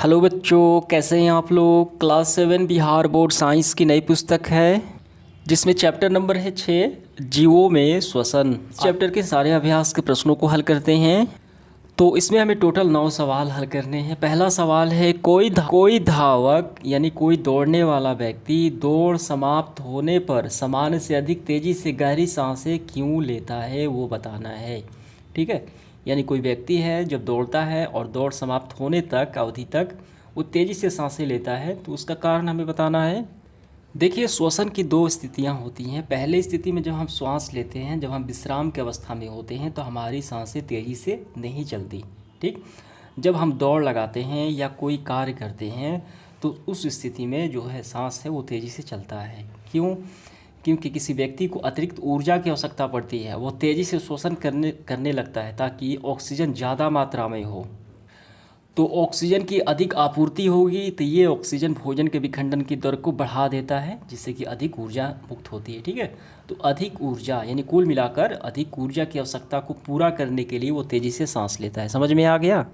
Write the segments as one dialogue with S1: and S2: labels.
S1: Hello बच्चों, कैसे हैं आप लोग। क्लास 7 बिहार बोर्ड साइंस की नई पुस्तक है जिसमें चैप्टर नंबर है 6 जीवों में श्वसन। चैप्टर के सारे अभ्यास के प्रश्नों को हल करते हैं। तो इसमें हमें टोटल 9 सवाल हल करने हैं। पहला सवाल है कोई धावक यानी कोई दौड़ने वाला व्यक्ति दौड़ समाप्त होने पर सामान्य से अधिक तेज़ी से गहरी सांसें क्यों लेता है, वो बताना है। ठीक है, यानी कोई व्यक्ति है जब दौड़ता है और दौड़ समाप्त होने तक अवधि तक वो तेज़ी से सांसें लेता है, तो उसका कारण हमें बताना है। देखिए, श्वसन की दो स्थितियां होती हैं। पहली स्थिति में जब हम श्वास लेते हैं, जब हम विश्राम की अवस्था में होते हैं, तो हमारी सांसें तेज़ी से नहीं चलती। ठीक, जब हम दौड़ लगाते हैं या कोई कार्य करते हैं तो उस स्थिति में जो है सांस है वो तेज़ी से चलता है। क्योंकि किसी व्यक्ति को अतिरिक्त ऊर्जा की आवश्यकता पड़ती है, वो तेज़ी से श्वसन करने लगता है ताकि ऑक्सीजन ज़्यादा मात्रा में हो। तो ऑक्सीजन की अधिक आपूर्ति होगी तो ये ऑक्सीजन भोजन के विखंडन की दर को बढ़ा देता है, जिससे कि अधिक ऊर्जा मुक्त होती है। ठीक है, तो अधिक ऊर्जा यानी कुल मिलाकर अधिक ऊर्जा की आवश्यकता को पूरा करने के लिए वो तेज़ी से सांस लेता है। समझ में आ गया।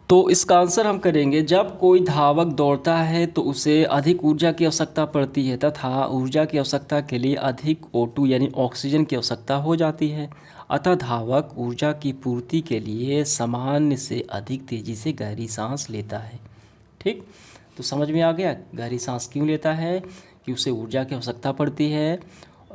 S1: तो इसका आंसर हम करेंगे, जब कोई धावक दौड़ता है तो उसे अधिक ऊर्जा की आवश्यकता पड़ती है तथा ऊर्जा की आवश्यकता के लिए अधिक O2 यानी ऑक्सीजन की आवश्यकता हो जाती है। अतः धावक ऊर्जा की पूर्ति के लिए सामान्य से अधिक तेज़ी से गहरी सांस लेता है। ठीक, तो समझ में आ गया गहरी सांस क्यों लेता है, कि उसे ऊर्जा की आवश्यकता पड़ती है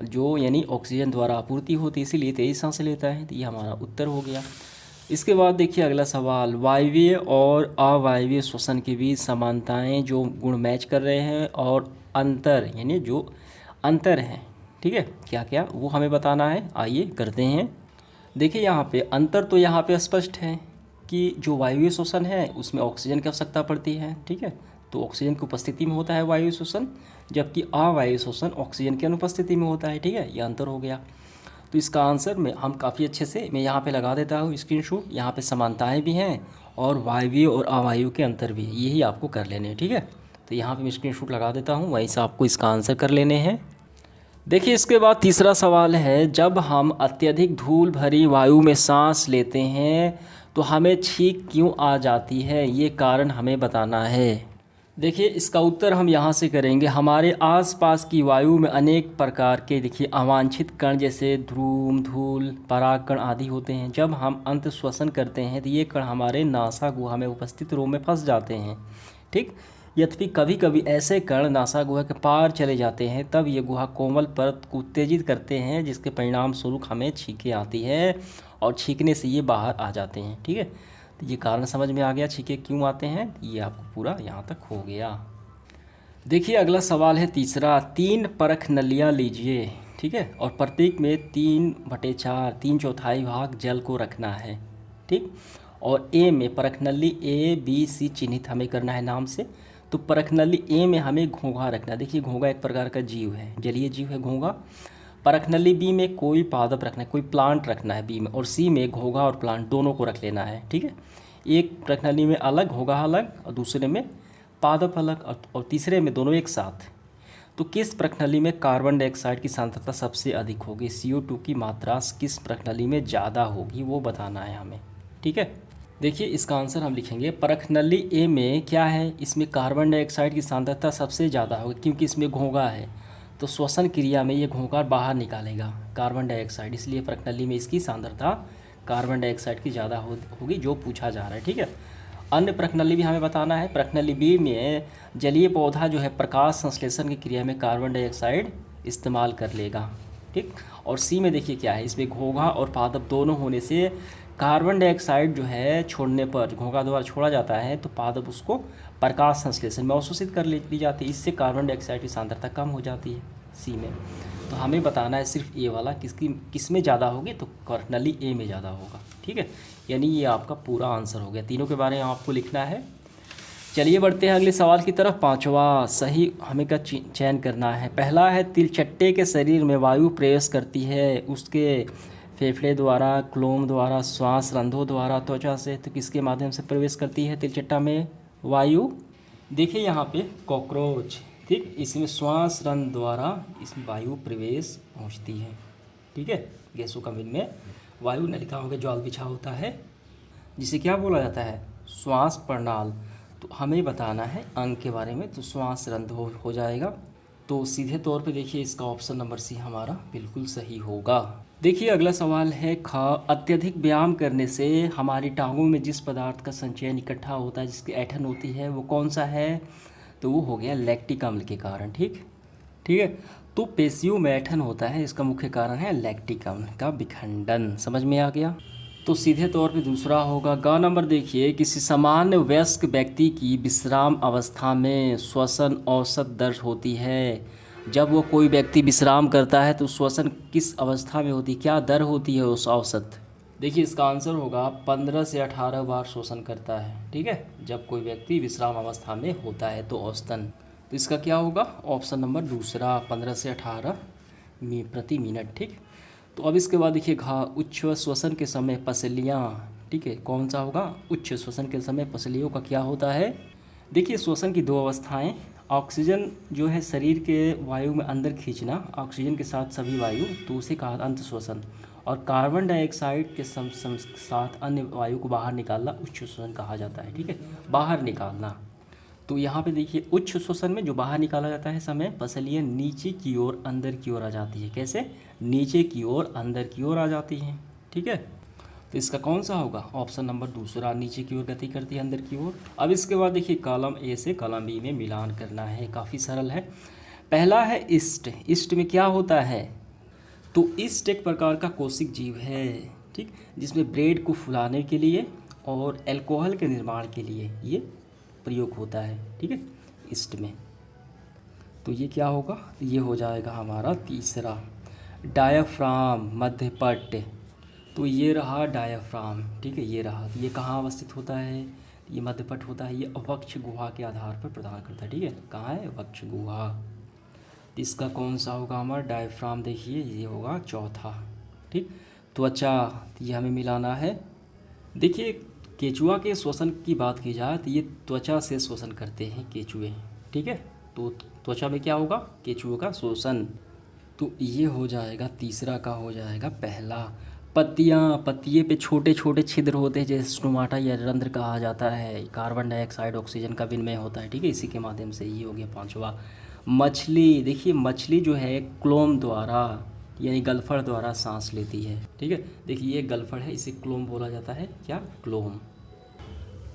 S1: जो यानी ऑक्सीजन द्वारा आपूर्ति होती है, इसीलिए तेज़ी सांस लेता है। तो ये हमारा उत्तर हो गया। इसके बाद देखिए अगला सवाल, वायवीय और अवायवीय श्वसन के बीच समानताएं जो गुण मैच कर रहे हैं और अंतर यानी जो अंतर हैं, ठीक है, क्या क्या वो हमें बताना है। आइए करते हैं। देखिए यहाँ पे अंतर तो यहाँ पे स्पष्ट है कि जो वायवीय श्वसन है उसमें ऑक्सीजन की आवश्यकता पड़ती है। ठीक है, तो ऑक्सीजन की उपस्थिति में होता है वायु श्वसन, जबकि अवायवीय श्वसन ऑक्सीजन की अनुपस्थिति में होता है। ठीक है, यह अंतर हो गया। तो इसका आंसर में हम काफ़ी अच्छे से मैं यहाँ पे लगा देता हूँ स्क्रीनशॉट। यहाँ पे समानताएं भी हैं और वायवीय और अवायवीय के अंतर भी है, यही आपको कर लेने हैं। ठीक है, तो यहाँ पे मैं स्क्रीनशॉट लगा देता हूँ, वहीं से आपको इसका आंसर कर लेने हैं। देखिए इसके बाद तीसरा सवाल है, जब हम अत्यधिक धूल भरी वायु में सांस लेते हैं तो हमें छींक क्यों आ जाती है, ये कारण हमें बताना है। देखिए इसका उत्तर हम यहाँ से करेंगे। हमारे आसपास की वायु में अनेक प्रकार के देखिए अवांछित कण जैसे धूम, धूल, परागकण आदि होते हैं। जब हम अंत श्वसन करते हैं तो ये कण हमारे नासा गुहा में उपस्थित रोम में फंस जाते हैं। ठीक, यद्यपि कभी कभी ऐसे कण नासा गुहा के पार चले जाते हैं, तब ये गुहा कोमल परत को उत्तेजित करते हैं, जिसके परिणाम स्वरूप हमें छींकें आती है और छींकने से ये बाहर आ जाते हैं। ठीक है, तो ये कारण समझ में आ गया छींके क्यों आते हैं, ये आपको पूरा यहाँ तक हो गया। देखिए अगला सवाल है तीसरा, 3 परख नलियाँ लीजिए। ठीक है, और प्रत्येक में 3/4 3/4 भाग जल को रखना है। ठीक, और ए में परख नली A, B, C चिन्हित हमें करना है नाम से। तो परख नली ए में हमें घोंघा रखना है। देखिए घोंघा एक प्रकार का जीव है, जलीय जीव है घोंघा। परख नली बी में कोई पादप रखना है, कोई प्लांट रखना है बी में, और सी में घोंघा और प्लांट दोनों को रख लेना है। ठीक है, एक परख नली में अलग घोंघा अलग और दूसरे में पादप अलग और तीसरे में दोनों एक साथ। तो किस प्रणाली में कार्बन डाइऑक्साइड की सांद्रता सबसे अधिक होगी, CO2 की मात्रा किस प्रणाली में ज़्यादा होगी, वो बताना है हमें। ठीक है, देखिए इसका आंसर हम लिखेंगे प्रणाली ए में क्या है, इसमें कार्बन डाइऑक्साइड की सांद्रता सबसे ज़्यादा होगी क्योंकि इसमें घोंघा है। तो श्वसन क्रिया में ये घोंघा बाहर निकालेगा कार्बन डाइऑक्साइड, इसलिए प्रणाली में इसकी सांद्रता कार्बन डाइऑक्साइड की ज़्यादा होगी, जो पूछा जा रहा है। ठीक है, अन्य प्रणाली भी हमें बताना है। प्रणाली बी में जलीय पौधा जो है प्रकाश संश्लेषण की क्रिया में कार्बन डाइऑक्साइड इस्तेमाल कर लेगा। ठीक, और सी में देखिए क्या है, इसमें घोंघा और पादप दोनों होने से कार्बन डाइऑक्साइड जो है छोड़ने पर घोंघा द्वारा छोड़ा जाता है तो पादप उसको प्रकाश संश्लेषण में अवशोषित कर ली जाती है, इससे कार्बन डाइऑक्साइड की सांद्रता कम हो जाती है सी में। तो हमें बताना है सिर्फ ए वाला किस में ज़्यादा होगी, तो प्रणाली ए में ज़्यादा होगा। ठीक है, यानी ये आपका पूरा आंसर हो गया। तीनों के बारे में आपको लिखना है। चलिए बढ़ते हैं अगले सवाल की तरफ। पांचवा सही हमें का चयन करना है। पहला है, तिलचट्टे के शरीर में वायु प्रवेश करती है, उसके फेफड़े द्वारा, क्लोम द्वारा, श्वास रंध्रों द्वारा, त्वचा से, तो किसके माध्यम से प्रवेश करती है तिलचट्टा में वायु। देखिए यहाँ पे कॉकरोच, ठीक, इसमें श्वास रंध्र द्वारा इसमें वायु प्रवेश पहुँचती है। ठीक है, गैसों का में वायु नलिकाओं के जाल बिछा होता है, जिसे क्या बोला जाता है, श्वास प्रणाल। तो हमें बताना है अंग के बारे में, तो श्वास रंध्र हो जाएगा। तो सीधे तौर पे देखिए इसका ऑप्शन नंबर सी हमारा बिल्कुल सही होगा। देखिए अगला सवाल है अत्यधिक व्यायाम करने से हमारी टांगों में जिस पदार्थ का संचयन इकट्ठा होता है, जिसकी ऐंठन होती है, वो कौन सा है? तो वो हो गया लैक्टिक अम्ल के कारण। ठीक है। तो पेशियों में ऐंठन होता है, इसका मुख्य कारण है लैक्टिक अम्ल का विखंडन। समझ में आ गया? तो सीधे तौर पे दूसरा होगा। ग नंबर देखिए, किसी सामान्य वयस्क व्यक्ति की विश्राम अवस्था में श्वसन औसत दर होती है। जब वो कोई व्यक्ति विश्राम करता है तो श्वसन किस अवस्था में होती है, क्या दर होती है उस औसत? देखिए इसका आंसर होगा 15 से 18 बार श्वसन करता है। ठीक है, जब कोई व्यक्ति विश्राम अवस्था में होता है तो औसतन, तो इसका क्या होगा? ऑप्शन नंबर दूसरा, 15 से 18 प्रति मिनट। ठीक। तो अब इसके बाद देखिए उच्च श्वसन के समय पसलियाँ। ठीक है, कौन सा होगा? उच्च श्वसन के समय पसलियों का क्या होता है? देखिए श्वसन की दो अवस्थाएं, ऑक्सीजन जो है शरीर के वायु में अंदर खींचना, ऑक्सीजन के साथ सभी वायु, तो उसे कहा अंत श्वसन, और कार्बन डाइऑक्साइड के साथ अन्य वायु को बाहर निकालना उच्च श्वसन कहा जाता है। ठीक है, बाहर निकालना। तो यहाँ पे देखिए उच्च श्वसन में जो बाहर निकाला जाता है समय, पसलियाँ नीचे की ओर अंदर की ओर आ जाती है। कैसे? नीचे की ओर अंदर की ओर आ जाती हैं। ठीक है, तो इसका कौन सा होगा? ऑप्शन नंबर दूसरा, नीचे की ओर गति करती है अंदर की ओर। अब इसके बाद देखिए कॉलम ए से कॉलम बी में मिलान करना है, काफ़ी सरल है। पहला है ईस्ट। ईस्ट में क्या होता है? तो ईस्ट एक प्रकार का कोशिक जीव है। ठीक, जिसमें ब्रेड को फुलाने के लिए और अल्कोहल के निर्माण के लिए ये प्रयोग होता है। ठीक है, ईस्ट में। तो ये क्या होगा? ये हो जाएगा हमारा तीसरा। डायाफ्राम, मध्यपट। तो ये रहा डायाफ्राम। ठीक है, ये रहा। ये कहाँ अवस्थित होता है? ये मध्यपट होता है। ये अवक्ष गुहा के आधार पर प्रदान करता है। ठीक है, कहाँ है? अवक्ष गुहा। इसका कौन सा होगा हमारा? डायफ्राम। देखिए ये होगा चौथा। ठीक, त्वचा, ये हमें मिलाना है। देखिए केचुआ के श्वसन की बात की जाए तो ये त्वचा से श्वसन करते हैं केचुए। ठीक है, तो त्वचा में क्या होगा? केचुओं का श्वसन। तो ये हो जाएगा तीसरा का हो जाएगा पहला। पत्तियाँ, पत्तिये पे छोटे छोटे छिद्र होते हैं, जैसे स्टोमाटा या रंध्र कहा जाता है। कार्बन डाइऑक्साइड ऑक्सीजन का विनिमय होता है। ठीक है, इसी के माध्यम से। ये हो गया पांचवा। मछली, देखिए मछली जो है क्लोम द्वारा यानी गलफड़ द्वारा सांस लेती है। ठीक है, देखिए ये गलफड़ है, इसे क्लोम बोला जाता है। क्या? क्लोम।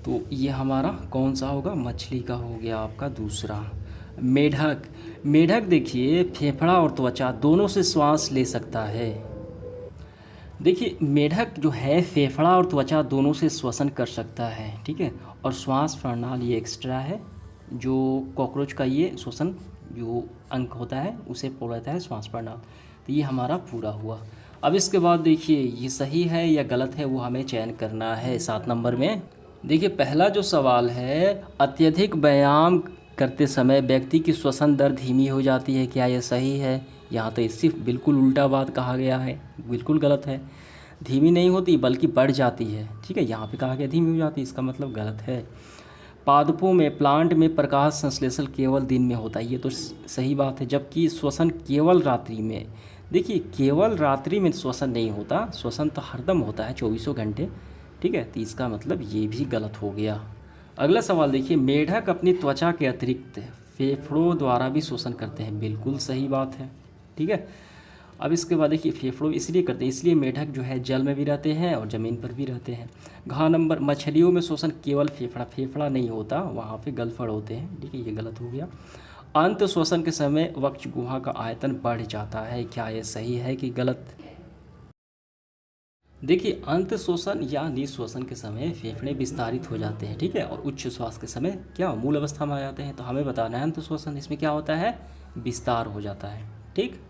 S1: तो ये हमारा कौन सा होगा? मछली का हो गया आपका दूसरा। मेढक, मेढक देखिए फेफड़ा और त्वचा दोनों से श्वास ले सकता है। देखिए मेढक जो है फेफड़ा और त्वचा दोनों से श्वसन कर सकता है। ठीक है, और श्वास प्रणाली ये एक्स्ट्रा है, जो कॉकरोच का ये श्वसन जो अंग होता है उसे बोलता है श्वास प्रणाली। तो ये हमारा पूरा हुआ। अब इसके बाद देखिए ये सही है या गलत है वो हमें चयन करना है 7 नंबर में। देखिए पहला जो सवाल है, अत्यधिक व्यायाम करते समय व्यक्ति की श्वसन दर धीमी हो जाती है, क्या यह सही है? यहाँ तो सिर्फ बिल्कुल उल्टा बात कहा गया है, बिल्कुल गलत है। धीमी नहीं होती बल्कि बढ़ जाती है। ठीक है, यहाँ पे कहा गया धीमी हो जाती है, इसका मतलब गलत है। पादपों में, प्लांट में प्रकाश संश्लेषण केवल दिन में होता है, ये तो सही बात है, जबकि श्वसन केवल रात्रि में। देखिए केवल रात्रि में श्वसन नहीं होता, श्वसन तो हरदम होता है 24 घंटे। ठीक है, तो इसका मतलब ये भी गलत हो गया। अगला सवाल देखिए, मेढक अपनी त्वचा के अतिरिक्त फेफड़ों द्वारा भी श्वसन करते हैं, बिल्कुल सही बात है। ठीक है, अब इसके बाद देखिए फेफड़ों इसलिए करते हैं, इसलिए मेढक जो है जल में भी रहते हैं और ज़मीन पर भी रहते हैं। घ नंबर, मछलियों में श्वसन केवल फेफड़ा नहीं होता, वहाँ पे गलफड़ होते हैं। ठीक है, ये गलत हो गया। अंत श्वसन के समय वक्ष गुहा का आयतन बढ़ जाता है, क्या ये सही है कि गलत? देखिए अंत श्वसन या निःश्वसन के समय फेफड़े विस्तारित हो जाते हैं। ठीक है, और उच्च श्वास के समय क्या मूल अवस्था में आ जाते हैं। तो हमें बताना है अंत श्वसन, इसमें क्या होता है? विस्तार हो जाता है। ठीक,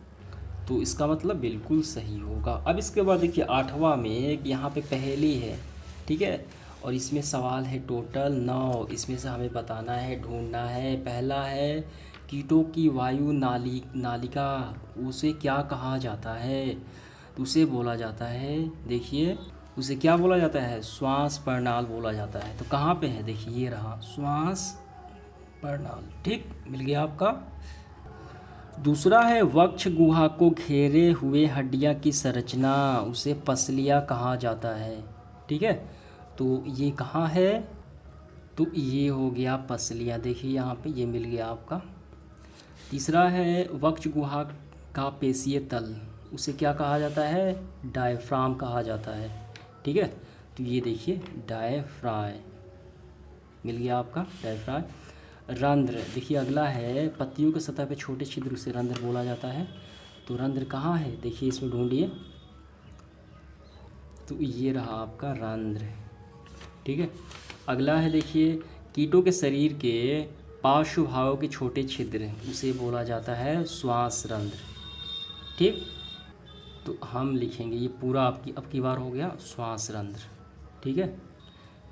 S1: तो इसका मतलब बिल्कुल सही होगा। अब इसके बाद देखिए 8वां में एक यहाँ पे पहेली है। ठीक है, और इसमें सवाल है टोटल 9, इसमें से हमें बताना है, ढूंढना है। पहला है कीटों की वायु नालिका, उसे क्या कहा जाता है? उसे बोला जाता है, देखिए उसे क्या बोला जाता है? श्वास प्रणाल बोला जाता है। तो कहाँ पे है? देखिए ये रहा श्वास प्रणाल। ठीक, मिल गया आपका। दूसरा है वक्ष गुहा को घेरे हुए हड्डियां की संरचना, उसे पसलियाँ कहा जाता है। ठीक है, तो ये कहाँ है? तो ये हो गया पसलियाँ, देखिए यहाँ पे ये मिल गया आपका। तीसरा है वक्ष गुहा का पेशीय तल, उसे क्या कहा जाता है? डायफ्राम कहा जाता है। ठीक है, तो ये देखिए डायफ्राम मिल गया आपका, डायफ्राम। रंध्र, देखिए अगला है पत्तियों के सतह पे छोटे छिद्र, उसे रंध्र बोला जाता है। तो रंध्र कहाँ है? देखिए इसमें ढूंढिए, तो ये रहा आपका रंध्र। ठीक है, अगला है देखिए कीटों के शरीर के पार्श्व भागों के छोटे छिद्र, उसे बोला जाता है श्वास रंध्र। ठीक, तो हम लिखेंगे ये पूरा आपकी अब की बार हो गया श्वास रंध्र। ठीक है,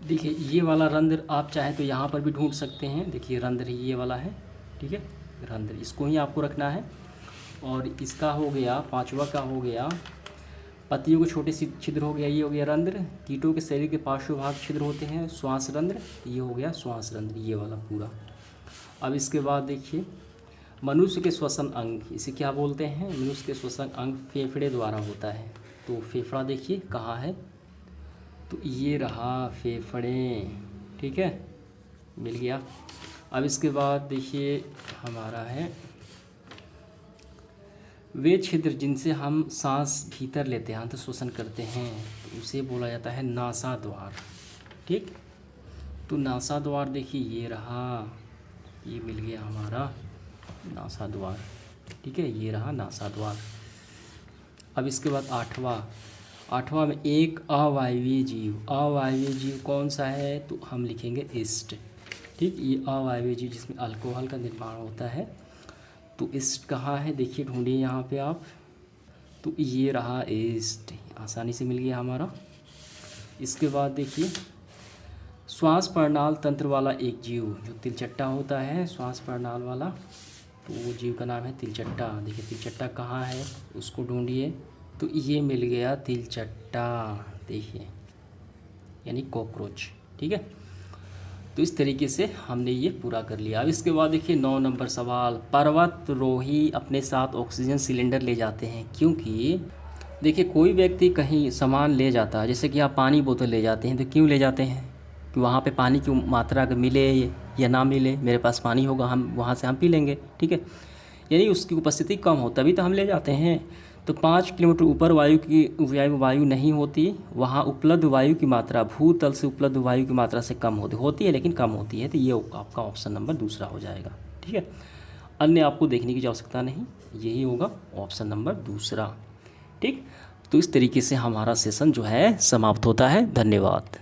S1: देखिए ये वाला रंध्र आप चाहे तो यहाँ पर भी ढूंढ सकते हैं। देखिए रंध्र ये वाला है। ठीक है, रंध्र इसको ही आपको रखना है। और इसका हो गया, पांचवा का हो गया पत्तियों के छोटे से छिद्र, हो गया ये हो गया रंध्र। कीटों के शरीर के पार्श्व भाग छिद्र होते हैं श्वास रंध्र, ये हो गया श्वास रंध्र, ये वाला पूरा। अब इसके बाद देखिए मनुष्य के श्वसन अंग, इसे क्या बोलते हैं? मनुष्य के श्वसन अंग फेफड़े द्वारा होता है। तो फेफड़ा देखिए कहाँ है? तो ये रहा फेफड़े। ठीक है, मिल गया। अब इसके बाद देखिए हमारा है वे छिद्र जिनसे हम सांस भीतर लेते हैं, अंत श्वसन करते हैं, तो उसे बोला जाता है नासा द्वार। ठीक, तो नासा द्वार देखिए ये रहा, ये मिल गया हमारा नासा द्वार। ठीक है, ये रहा नासा द्वार। अब इसके बाद आठवां में एक अवायवीय जीव कौन सा है? तो हम लिखेंगे ईस्ट। ठीक, ये अवायवीय जीव जिसमें अल्कोहल का निर्माण होता है। तो ईस्ट कहाँ है? देखिए ढूंढिए यहाँ पे आप, तो ये रहा ईस्ट, आसानी से मिल गया हमारा। इसके बाद देखिए श्वास प्रणाल तंत्र वाला एक जीव जो तिलचट्टा होता है, श्वास प्रणाल वाला, तो वो जीव का नाम है तिलचट्टा। देखिए तिलचट्टा कहाँ है, उसको ढूंढिए। तो ये मिल गया तिलचट्टा, देखिए यानी कॉकरोच। ठीक है, तो इस तरीके से हमने ये पूरा कर लिया। अब इसके बाद देखिए 9 नंबर सवाल, पर्वतारोही अपने साथ ऑक्सीजन सिलेंडर ले जाते हैं क्योंकि, देखिए कोई व्यक्ति कहीं सामान ले जाता है, जैसे कि आप पानी बोतल ले जाते हैं, तो क्यों ले जाते हैं? कि वहाँ पे पानी की मात्रा अगर मिले या ना मिले, मेरे पास पानी होगा, हम वहाँ से हम पी लेंगे। ठीक है, यानी उसकी उपस्थिति कम हो तभी तो हम ले जाते हैं। तो 5 किलोमीटर ऊपर वायु नहीं होती, वहाँ उपलब्ध वायु की मात्रा भूतल से उपलब्ध वायु की मात्रा से कम होती है, लेकिन कम होती है। तो ये आपका ऑप्शन नंबर दूसरा हो जाएगा। ठीक है, अन्य आपको देखने की आवश्यकता नहीं, यही होगा ऑप्शन नंबर दूसरा। ठीक, तो इस तरीके से हमारा सेशन जो है समाप्त होता है। धन्यवाद।